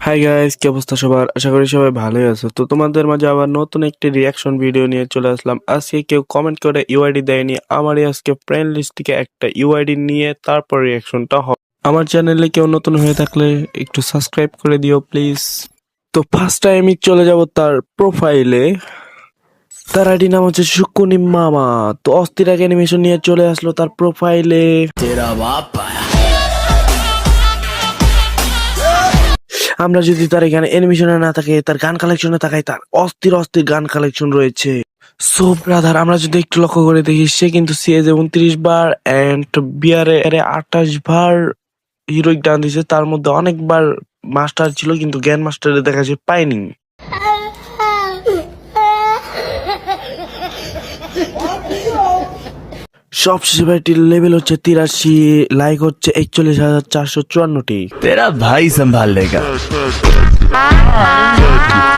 Hi guys, কি অবস্থা সবার? আশা করি সবাই ভালোই আছো। তো তোমাদের মাঝে আবার নতুন একটি রিয়াকশন ভিডিও নিয়ে চলে আসলাম। আজকে কেউ কমেন্ট করে ইউআইডি দেয়নি, আমারই আজকে ফ্রেন্ড লিস্ট থেকে একটা ইউআইডি নিয়ে তারপর রিয়াকশনটা হবে। আমার চ্যানেলে কেউ নতুন হয়ে থাকলে একটু সাবস্ক্রাইব করে দিও প্লিজ। তো ফার্স্ট টাইম আমি চলে যাব তার প্রোফাইলে। তার আইডি নাম হচ্ছে শুকুনি মামা। তো অস্থির এক অ্যানিমেশন নিয়ে চলে আসলো তার প্রোফাইলে। আমরা যদি তার এখানে অ্যানিমেশনে না থাকে, তার গান কালেকশনে তাকাই, তার অস্থির অস্থির গান কালেকশন রয়েছে। সো ব্রাদার, আমরা যদি একটু লক্ষ্য করে দেখি, সে কিন্তু সিএজে 29 বার এন্ড বিয়ারে 28 বার হিরোইক ডান দিছে। তার মধ্যে অনেকবার মাস্টার ছিল, কিন্তু জ্ঞান মাস্টারে দেখা যায় পাইনি। সবশেষে ভাইটির লেভেল হচ্ছে 83, লাইক হচ্ছে 41,454টি। तेरा भाई संभाल लेगा।